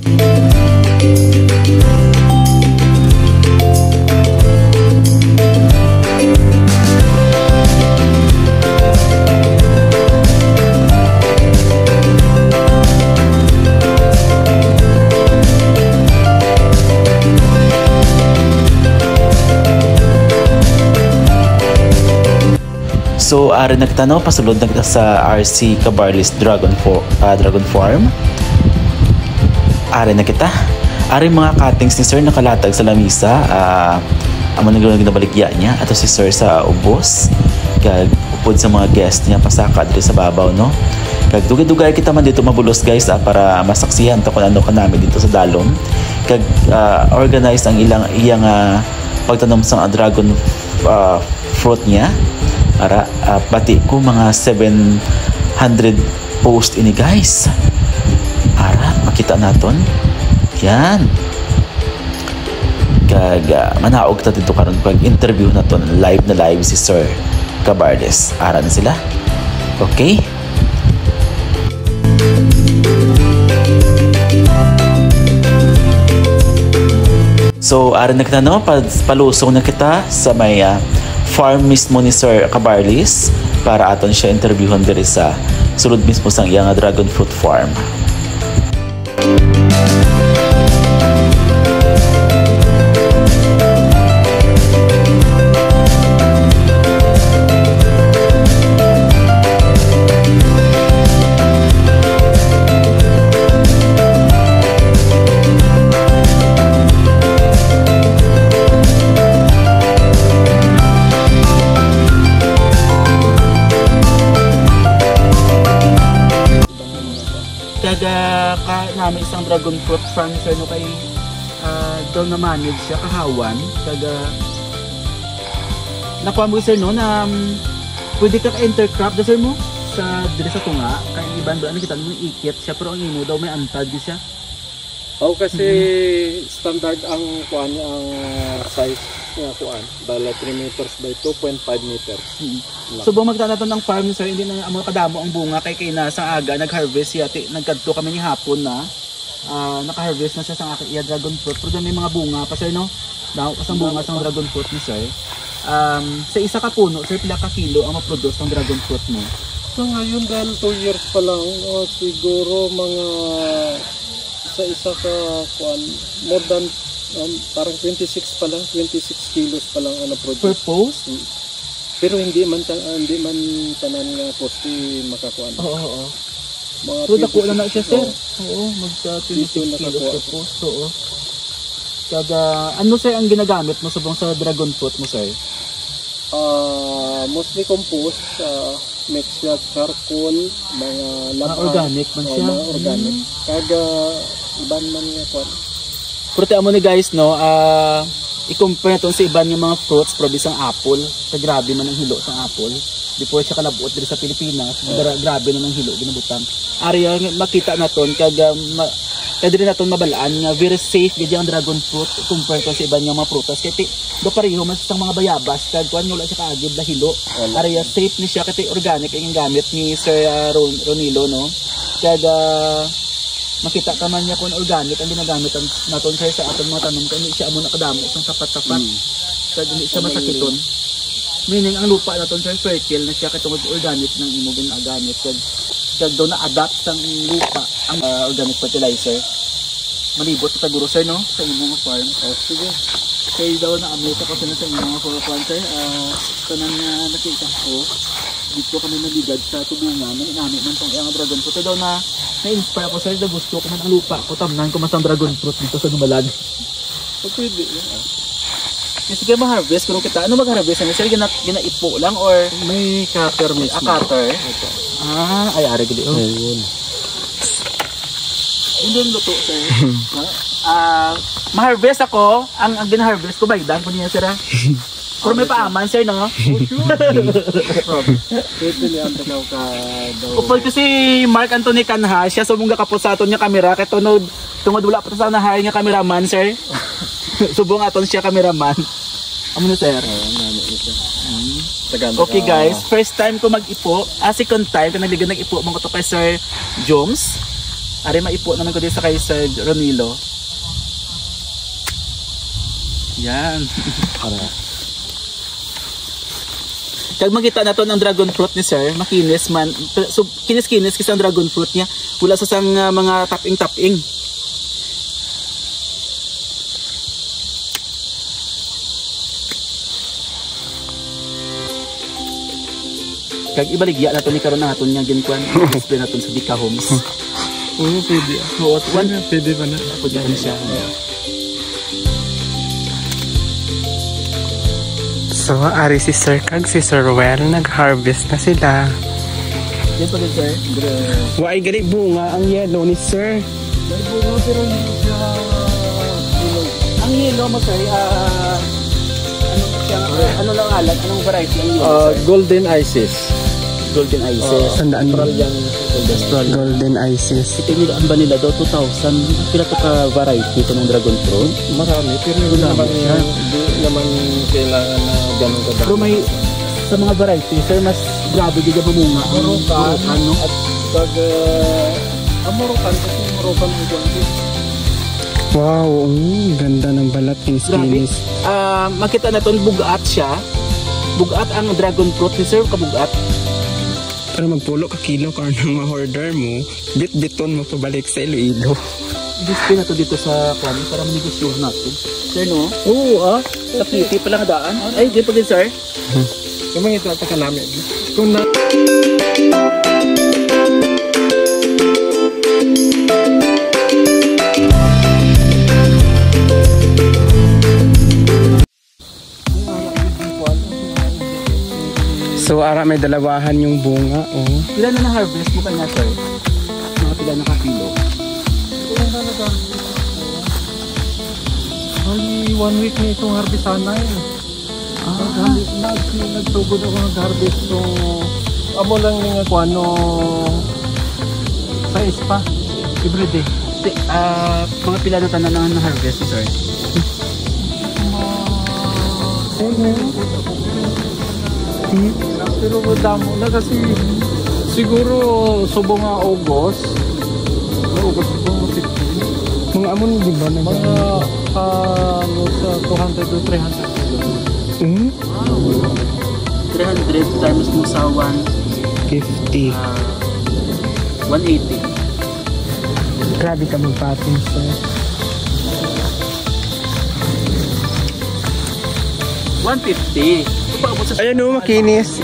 So, ari nagtanaw, pasulod na kita sa RC Cabarles Dragon Farm. Ari na kita. Ari mga cuttings ni Sir nakalatag sa lamisa. Amo nang ginabaligya niya. Ato si Sir sa ubos. Kag upod sa mga guest niya pasaka diri sa babaw, no? Kag dugay-dugay kita man dito mabulos guys para masaksihan to kung ano ka namin dito sa dalom. Kag organize ang iyang pagtanom sa dragon fruit niya. Para pati ko mga 700 post ini guys. Para makita naton. Yan. Kag manaog ta dito karon pag interview naton live na live si Sir Cabarles. Ara na sila. Okay? So, ara na kita no, palusong na kita sa may farm mismo ni Sir Cabarles para aton siya interviewon diri sa sulod mismo sang iyang dragon fruit farm. Namin isang dragon fruit farm sir no kay doon na manage siya kahawan kaga nakuha mo sir no na pwede ka intercrop da sir mo sa dili sa tunga kay iban ba kita mo ikit siya pero ang imo daw may antad di siya. Oh kasi standard ang kuan ang size nga kuan bala 3 meters by 2.5 meters. So bang magtanaton ng farm sir hindi na amo kadamo ang bunga kay na sa aga nag-harvest yati nagkadto kami ni hapon na naka-harvest na siya sa aking dragon fruit pero may mga bunga pa sir no daw kasang bunga sa dragon fruit ni sir. Sa isa ka puno sir pila ka kilo ang ma-produce ng dragon fruit mo? So ngayon dahil 2 years pa lang siguro mga sa isa ka kuan more than parang 26 pa lang 26 kilos pa lang ang na-produce per post. Pero hindi man tanan nga posti makakuan. Oo. Mga so dako lang na siya sir. Oo, magsa 26 kilos per post. Oo. Kada ano sir ang ginagamit mo sa dragon fruit mo sir? Mostly compost, mixed charcoal, mga organic man siya. Mga organic. Kaga iban man nga kuan. Pero mo ni guys no, i-compare to sa iban nga mga fruits, probis ang apple. Kaya grabe man ang hilo sa apple. Before siya kalabuot dito sa Pilipinas, grabe na ng hilo ginabutan. Area makita naton kaga diri naton mabalaan nga very safe gid ang dragon fruit compare to sa iban nga mga prutas kay do pareho man sa mga bayabas kag kuan wala siya kaagid na hilo. Area safe ni siya kay organic ang gamit ni Sir Ronilo no. Kaga makita ka man niya kung organic ang ginagamit naton sir sa aton mga tanom kay hindi siya amo nakadamo sang sapat-sapat. Kag hindi siya masakiton. Meaning ang lupa naton sir fertile na siya kay tungod organic nang imo ginagamit kag do na adapt sang lupa ang organic fertilizer. Malibot ta guro sir no sa imong farm. Sige. Kay daw na amita ko sa imong farm sir tanan nga nakita ko dito kami naligad sa tubungan namin man tong ang dragon fruit daw na-inspire ako sir na gusto ko man ang lupa ko tamnan ko mas ang dragon fruit dito sa Dumalag. Pwede Kasi kaya ma-harvest kung kita ano mag-harvest ano sir ginaipo lang or may cutter mismo. Cutter. Ay ari gid oh. Ayun. Hindi luto sir. Ma-harvest ako ang gina-harvest ko baydan ko niya sir. Pero may paaman sir no? Pwede niya ang tanaw ka daw. Upod ko si Mark Anthony Canha, siya subong kapot sa aton niya kamera kay tungod wala pa sa na-hire niya cameraman sir. Subong aton siya cameraman. Amo na sir. Okay guys, first time ko mag-ipo, second time ko nag-ipo mo ko to kay Sir Jones. Ari maipo naman ko din sa kay Sir Ronilo. Yan. Kag makita nato ng dragon fruit ni Sir, makinis man. So kinis-kinis kasi ang dragon fruit niya. Wala sa sang mga taping-taping. Kag ibaligya nato ni karon na aton nga ginkuan. Display naton sa Dika Homes. Oo, pwede. Oo, Pwede pa na. pwede na siya. So, ari si Sir kag si Sir Well, nag-harvest na sila. Yan pa din, Sir. Why gali bunga ang yellow ni Sir? May bunga pero hindi siya hinog. Ang yellow mo, Sir, ano lang alat? Anong variety ang yellow, Sir? Golden Isis. Golden Isis. Sandaan mo? Australian. Golden Isis. Tingnan ba nila daw 2,000? Pila to ka variety ito ng dragon fruit? Marami pero hindi naman kailangan na ganun kadami. Pero may sa mga variety, Sir, mas grabe din yung bumunga. Morokan, ano? at pag Morokan kasi Morokan ang guwanti. Wow, ganda ng balat ng Grabe. skinis. Makita na ito, bugat siya. Bugat ang dragon fruit ni Sir, kabugat. Para magpulo ka kilo ka ng ma-order mo, bit-biton mo pabalik sa Iloilo. Display na to dito sa kwan para manegosyohan natin. Sir, no? Oo, Sa Kitty pala nga daan. Ay, di pa din, Sir. yung mga ito ka namin. Kung na... So, ara may dalawahan yung bunga, oh. Pila na na-harvest mo kanya, Sir? Mga pila na ka-kilo. Kung talaga... Bali, 1 week na itong harvestan na yun. Nagtugod ako nag-harvest. So, amo lang nga kung ano... Sa ispa. Everyday. Mga pila na tanan na na-harvest, Sir? Pero damo na kasi siguro subo nga August. August po, Mga amon, di ba? mga sa 200 to 300 kilos. 300 times mo sa 50. 180. Grabe ka magpating, Sir. 150. Ayan o, makinis.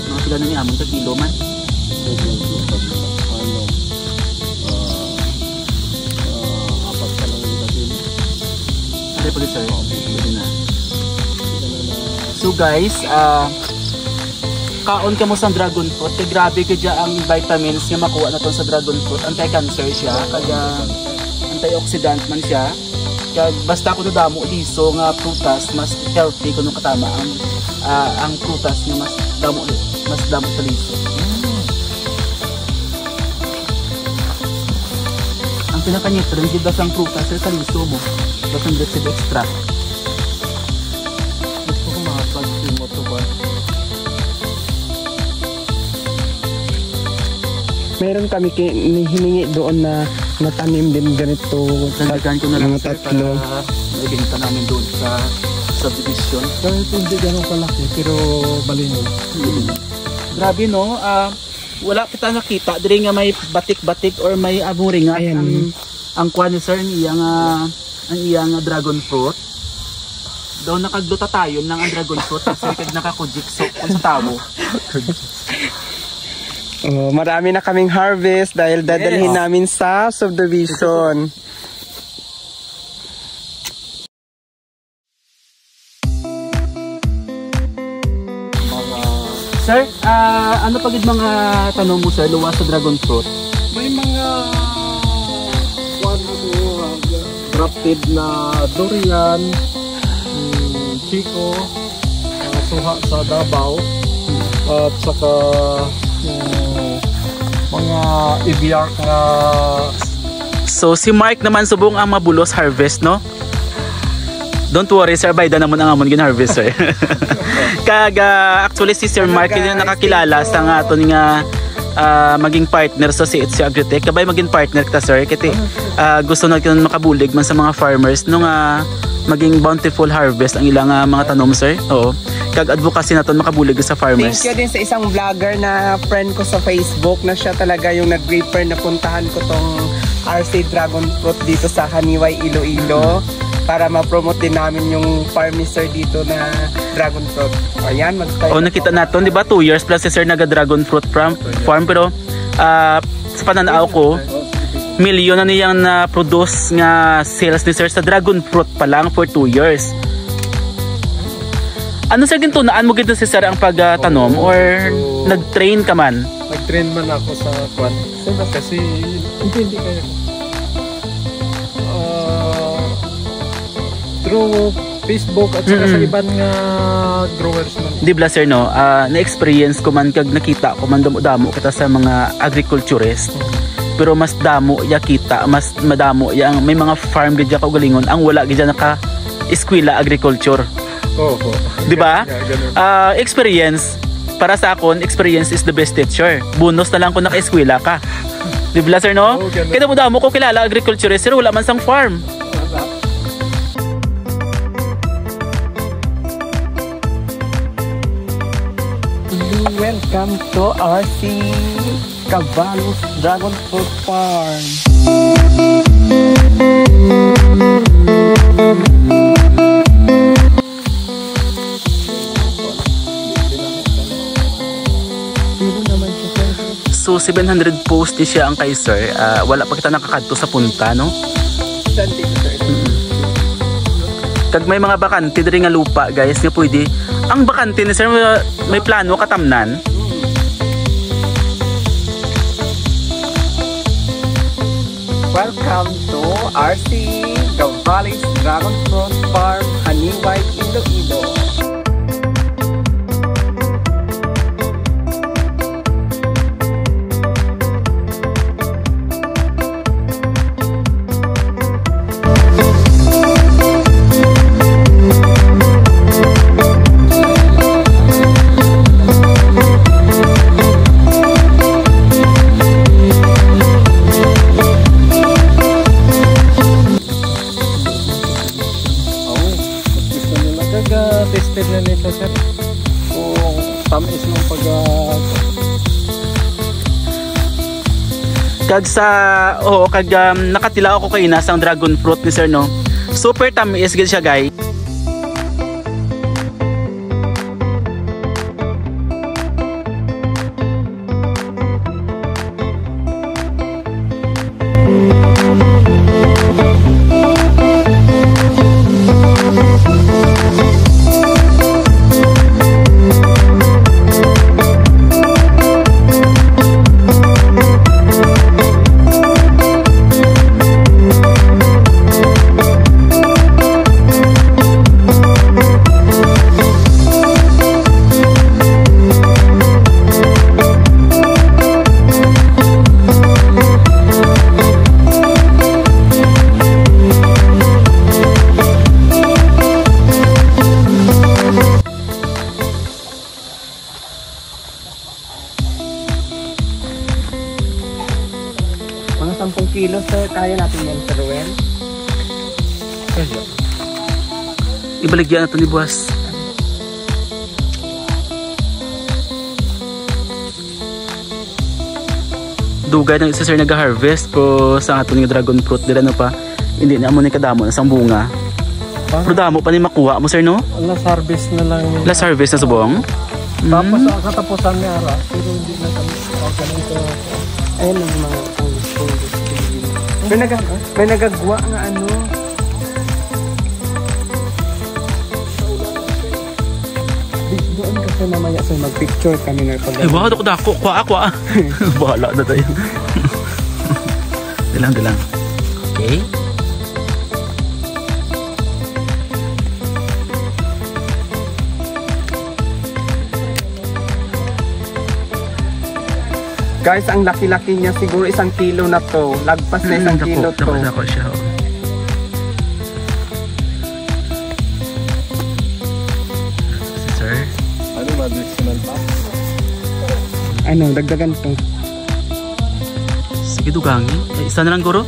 Mga pila na ni Amon ka kilo man. Apat pa lang yung kasi. Ay, pala, Sir. Pwede na. So guys, kaon ka mo sa dragon fruit. Kaya grabe ka dyan ang vitamins nga makuha na to sa dragon fruit. Anti-cancer siya. Kaya antioxidant man siya. Kaya basta ko damo liso nga prutas, mas healthy kuno katama ang prutas nga mas damo sa liso. Ang pinaka-nutrient gid ang prutas sa liso mo. Basta ang extract. Gusto ko makapag mo ito ba? Meron kami hiningi doon na natanim din ganito. Dagdagan ko na lang, mga Sir, tatlo. para ibenta namin doon sa subdivision. Kahit hindi ganun kalaki pero balinin. Grabe, no? Wala kita nakita diri nga may batik-batik or may amuri nga Ayan. ang kwan ni Sir ang iyang dragon fruit. Daw nakagluta tayo ng ang dragon fruit kasi kag nakakujikso kung sa tao. Oh, marami na kaming harvest dahil dadalhin namin sa subdivision. Sir, ano pagid mga tanong mo, Sir, luwas sa dragon fruit? May mga grafted na durian, chico, suha sa Davao, at saka mga ibiyak na So si Mark naman subong ang mabulos harvest, no? Don't worry, Sir, bayda naman ang amon gin harvest, Sir. Kag actually si Sir Mark yun yung nakakilala sa nga aton nga maging partner sa CHC Agritech. Kabay maging partner kita sir kiti gusto natin makabulig man sa mga farmers nung maging bountiful harvest ang ilang mga tanom sir. Oo. Kag advocacy naton makabulig sa farmers. Thank you din sa isang vlogger na friend ko sa Facebook na siya talaga yung nag-refer na puntahan ko tong RC Dragon Fruit dito sa Haniway, Iloilo para ma-promote din namin yung farm ni sir dito na dragon fruit. Ayan, mag-start. Nakita natin, di ba 2 years plus si sir naga-dragon fruit farm pero sa pananaw ko milyon na niyang na-produce nga sales ni sir sa dragon fruit pa lang for 2 years. Ano sir gintunaan mo gito si sir ang pagtanom or nag-train ka man? Nag-train man ako sa kwan. Kasi hindi kayo. Through Facebook at saka sa ibang growers man. Di ba sir no, na-experience ko man kag nakita ko man damo kita sa mga agriculturist. Pero mas damo ya kita, mas madamo ya may mga farm gid ka galingon ang wala gid naka eskwela agriculture. Di ba? Experience para sa akon, experience is the best teacher. Bonus na lang kung naka-eskwela ka. Di ba sir no? Kaya damo ko kilala agriculturist pero wala man sang farm. Welcome to RC Cabalos Dragon Fruit Farm. So 700 post ni siya ang kay sir. Wala pa kita nakakadto sa punta no. Kag may mga bakante diri nga lupa guys nga pwede. Ang bakante ni sir may plano katamnan. Welcome to RC Cabalos Dragon Fruit Farm, Haniway, Iloilo. Tested na nito sir kung tamis ng Kag sa kag nakatila ako kay nasang dragon fruit ni sir no. Super tamis gid siya guys. Mga 10 kilos sir, kaya natin yan sir Ruel. Ibaligyan nato ni boss. Dugay na isa sir nag-harvest po sa aton nga dragon fruit dira no pa. Hindi na mo ni kadamo na sang bunga. Pero damo pa ni makuha mo sir no? last harvest na lang. Last harvest na subong. Tapos ang katapusan ni Ara, pero hindi na kami ganito. Ayun ang mga may nagagawa nga ano. Doon kasi mamaya sir mag-picture kami na pag. Ay wow, dako kwa. Bahala na tayo. Dilang. Okay. Guys, ang laki-laki niya siguro 1 kilo na to. Lagpas na 1 kilo to. Dako siya. Si sir. ano, dagdagan to. Sige, dugangi. Isa na lang, guro.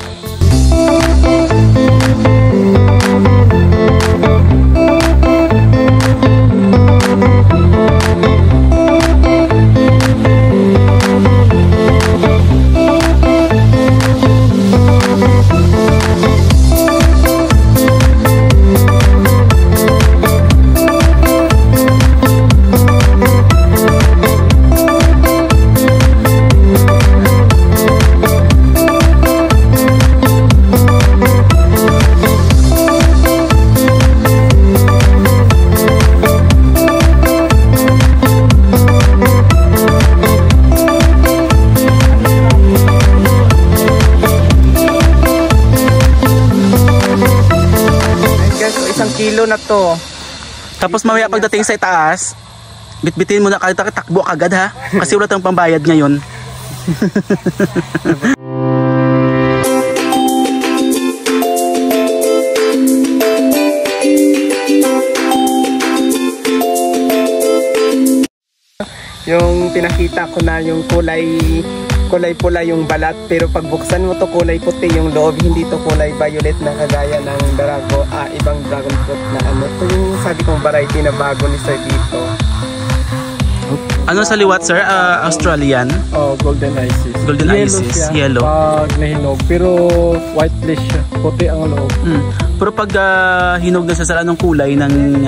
Kilo na to. Tapos mamaya pagdating sa itaas, bitbitin mo na kahit takbo agad ha. Kasi wala tayong pambayad ngayon. Yung pinakita ko na yung kulay pula yung balat, pero pagbuksan mo to kulay puti yung loob, hindi to kulay violet na kagaya ng ibang dragon fruit na ano. Ito yung sabi kong variety na bago ni Sir dito. Ano sa liwat, sir? Australian? Oh, golden Isis. Golden Isis, siya, yellow. Pag nahinog, pero whitelish siya, puti ang loob. Pero pag hinog na sa anong kulay ng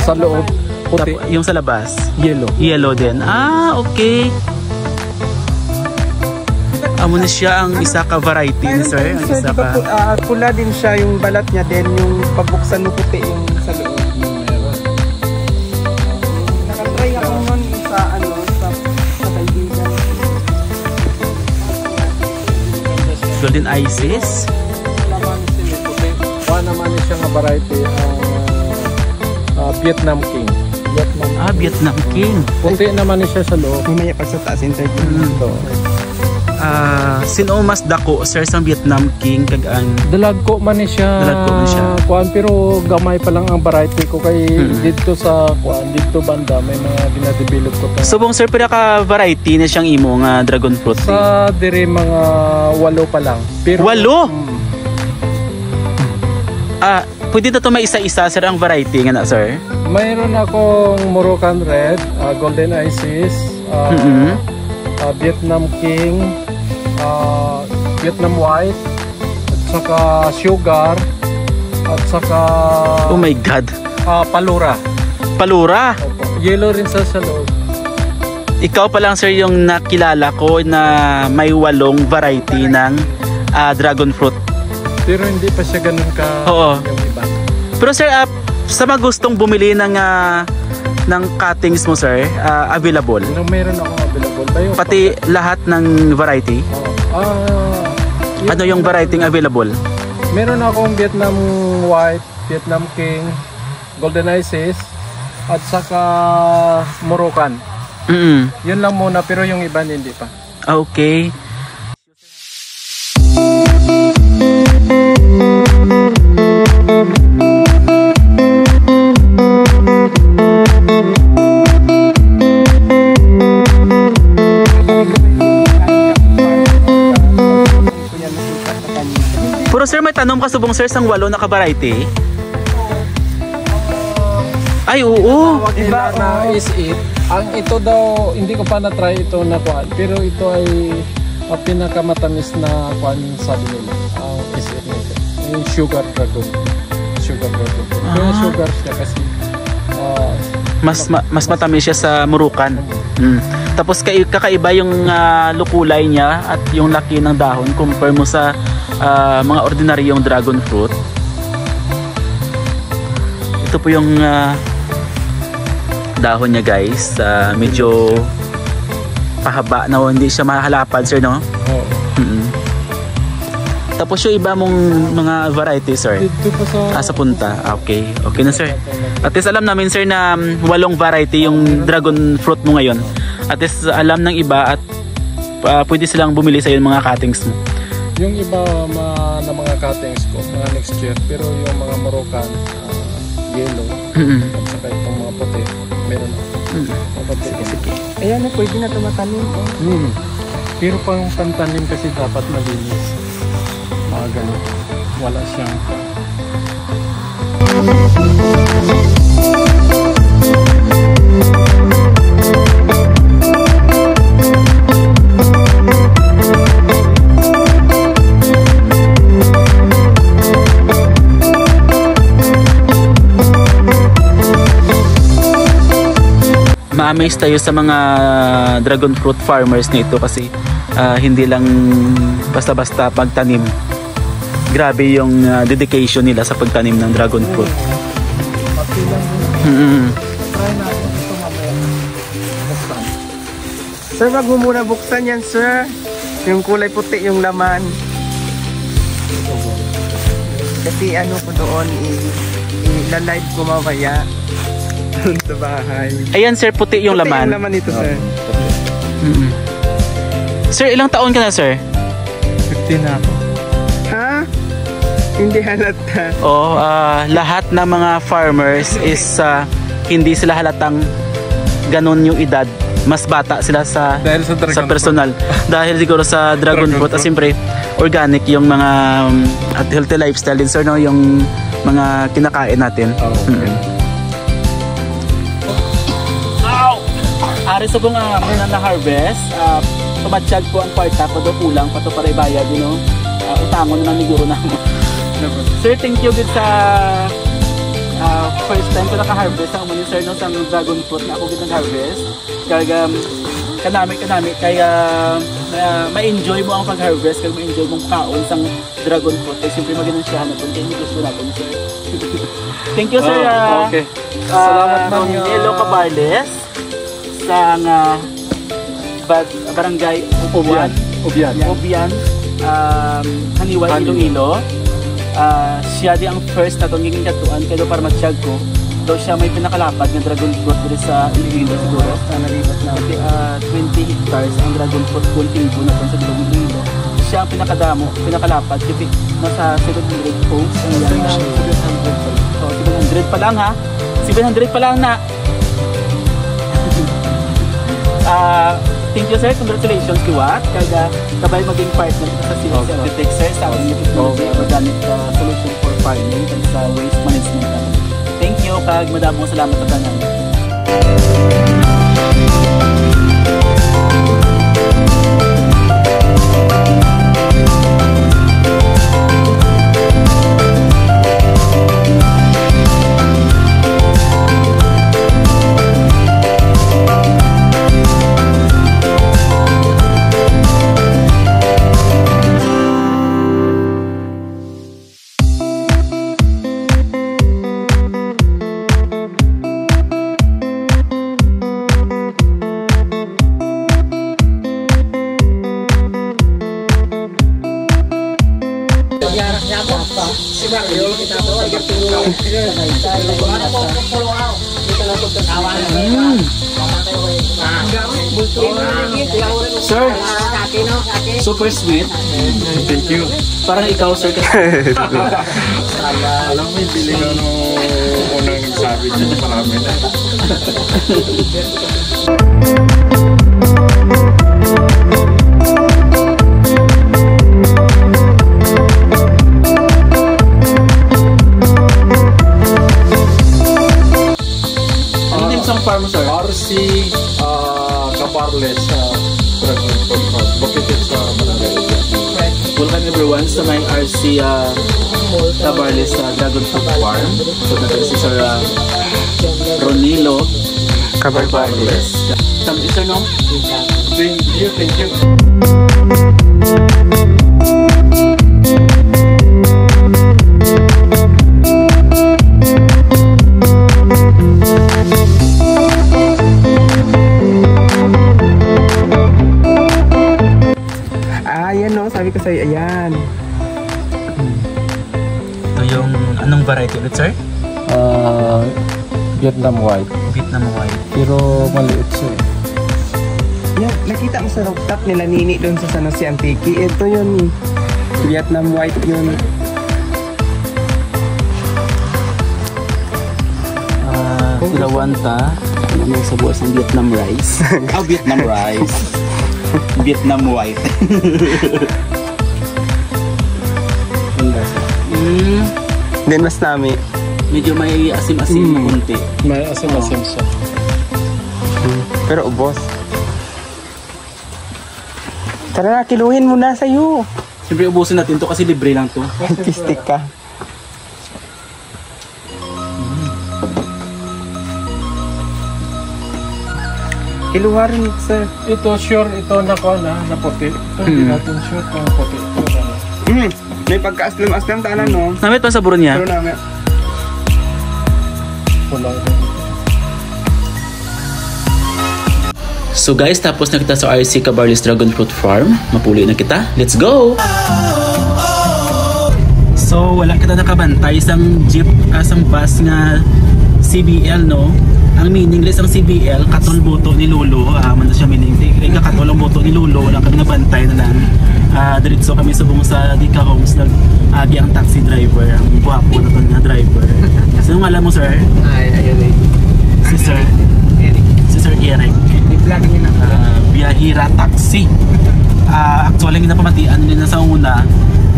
Sa loob, puti. yung sa labas? Yellow. Yellow din. Ah, okay. Amo na siya ang isa ka variety ni sir. Ang isa ka. Pula din siya yung balat niya, then yung pagbuksan mo puti yung sa loob. Nakatry ako nun sa kaibigan. Golden Isis. Wala naman siya nga variety, Vietnam King. Vietnam King. Puti naman siya sa loob. Mamaya pag sa taas interview ito. Sino mas dako sir sa Vietnam King kagaan? Dalagko man siya. Dalagko man siya. Kuan, pero gamay pa lang ang variety ko kay dito sa kuan, dito banda may mga gina-develop ko to. Subong sir, pila ka variety na siyang imo nga dragon fruit? Sa dire mga 8 pa lang. Pero 8? Pwede na ito may isa-isa sir ang variety nga na sir? Mayroon akong Moroccan Red, Golden Isis, Vietnam King, Vietnam White, at saka Sugar, at saka Oh my God. Palura. Palura? Yellow rin sa loob. Ikaw pa lang sir yung nakilala ko na may 8 variety ng dragon fruit. Pero hindi pa siya ganun ka Oo. yung iba. Pero sir, sa mga gustong bumili ng cuttings mo sir, available? Mayroon akong available. Pati lahat ng variety? Ano yung variety available? Meron akong Vietnam White, Vietnam King, Golden Isis, at saka Moroccan. Yun lang muna, pero yung iba hindi pa. Okay. Pero sir, may tanong ka subong sir sang 8 na ka-variety? Ay, oo. Iba na is it. Ang ito daw, hindi ko pa na-try ito na kuan, pero ito ay pinakamatamis na kuan sabi nila. Ang is it nito. Yung sugar dragon. Sugar dragon. Kaya sugar siya kasi mas matamis siya sa Moroccan. Tapos kakaiba yung lukulay niya at yung laki ng dahon compare mo sa mga ordinaryong dragon fruit. Ito po yung dahon niya guys, medyo pahaba na hindi siya mahalapad sir, no? Oo. Tapos yung iba mong mga variety sir? Dito pa sa punta. Okay. Okay na sir. At least alam namin sir na 8 variety yung dragon fruit mo ngayon. At least alam ng iba at pwede silang bumili sa yung mga cuttings mo. Yung iba na mga cuttings ko, mga next year, pero yung mga Moroccan, yellow, at saka itong mga puti, Meron na. Sige. Ayan na, pwede na tumatanim. Oh. Pero pang pantanim kasi dapat malinis. Mga ganun. Wala siyang ma-amaze tayo sa mga dragon fruit farmers nito kasi hindi lang basta-basta pagtanim. Grabe yung dedication nila sa pagtanim ng dragon fruit. Sir, wag mo muna buksan yan, sir. Yung kulay puti yung laman. Kasi ano ko doon, i-live ko mamaya. Sa bahay. Ayan sir, puti yung puti laman. Yung laman nito, sir. Sir, ilang taon ka na, sir? 15 na ako. Ha? Hindi halata. Oh, lahat ng mga farmers is hindi sila halatang ganun yung edad. Mas bata sila sa personal. Dahil siguro sa dragon fruit. Siyempre, organic yung mga at healthy lifestyle din, sir, no? Yung mga kinakain natin. Ari sa kung muna na-harvest, tumatsyag po ang parta pa daw kulang pa to para ibayad, utangon naman ni guro namin. Sir, thank you good sa first time ko naka-harvest ang muna, sir, no, sa dragon fruit na ako nag-harvest. Kaya kanami, kaya ma-enjoy mo ang pag-harvest, kaya ma-enjoy mong kaon sa dragon fruit. Kaya siyempre maginansiyahan natin, kaya hindi gusto natin, sir. Thank you, sir. Okay. Salamat man. Hello, Cabarles. Sa barangay Ubian, Haniway, Iloilo. Siya di ang first na itong nginging katuan kaya para matsyag ko. Daw siya may pinakalapad ng dragon fruit dito sa Iloilo siguro. Nalipat na 20 hectares ang dragon fruit cultivo na sa Iloilo. Siya ang pinakalapad kasi nasa 700 posts. 700 so 700 pa lang, ha? 700 pa lang na. Thank you, sir. Congratulations, Kiwat. Kaya kabay maging partner sa CLC Agritech, sir, sa ating technology organic solution for farming at sa waste management. Thank you, kag madamong salamat sa tanan. Sir, super sweet. Thank you. Parang ikaw, sir. Alam mo, hindi lang unang nagsabi dyan, marami na. Ano din sa farm, sir? RC Cabarles Dragon Fruit Farm. Located sa Barangay. Welcome everyone sa my RC Cabarles Dragon Fruit Farm. So natin si Sir Ronilo Cabarles. Sir, no? Thank you. Ayan, no? Sabi ko sa'yo, ayan. Ito yung anong variety ulit, sir? Vietnam White. Vietnam White. Pero maliit siya. Yan, nakita mo sa rooftop nila Nini doon sa San Jose Antique. Ito yun, Vietnam White yun. Silawanta. Ano sa buwas ng Vietnam rice? Vietnam rice. Vietnam white. Din mas nami. Medyo may asim-asim na konti. May asim-asim siya. Pero ubos. Tara na, kiluhin mo na sa'yo. Siyempre ubusin natin to kasi libre lang to. Artistic ka. Kiluha rin, sir. Ito sure, ito na puti. Ito hindi natin sure kung puti. May pagka-aslam-aslam tanan, no? Namit pa saburo niya? Pero namin. Pulang. So guys, tapos na kita sa RC Cabarles Dragon Fruit Farm. Mapuli na kita. Let's go! So wala kita nakabantay isang jeep, isang bus nga CBL, no? Ang meaningless ang CBL, katol boto ni Lolo. Man siya meaning. Kaya katol ang boto ni Lolo. Wala kami nabantay na lang. Diretso kami subong sa Dika Homes. Nag-agi ang taxi driver. Ang guwapo na kanya driver. Sino nga alam mo, sir? Ayun eh. Si Sir Eric. Si Sir Eric. I-vlog niya na. Biyahira Taxi. Actually, ang napamatian nila sa una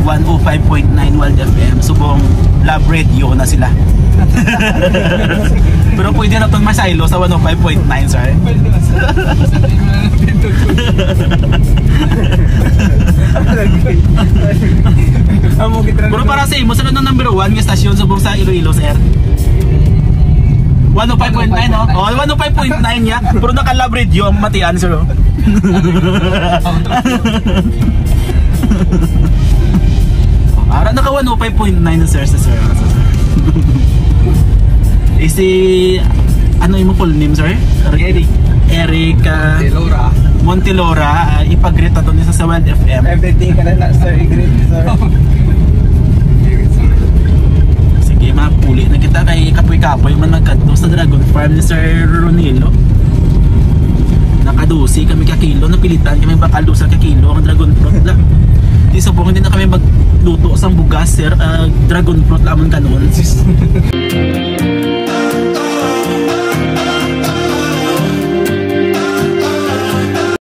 105.9 Wild FM. Subong Love Radio na sila. Pero pwede na itong masaylo sa 105.9, sir. Pero para sa imo, saan ang number 1 nga stasyon subong sa Iloilo, sir? 105.9, no? Oh, 105.9 niya. Pero naka-Love Radio ang matian, sir. Ara naka 105.9 na, sir, sir. Si ano yung full name, sir? Eric Montelora. Ipag-greet na doon sa Wild FM. Everything ka na, sir. I-greet, sir. Sige, mapuli na kita kay kapoy-kapoy man nagkadto sa Dragon Farm ni Sir Ronilo. Nakadusi kami kakilo, napilitan kami bakal dusa kakilo ang dragon fruit lang. Di subong hindi na kami magluto sa bugas, sir. Dragon fruit lamang kanon.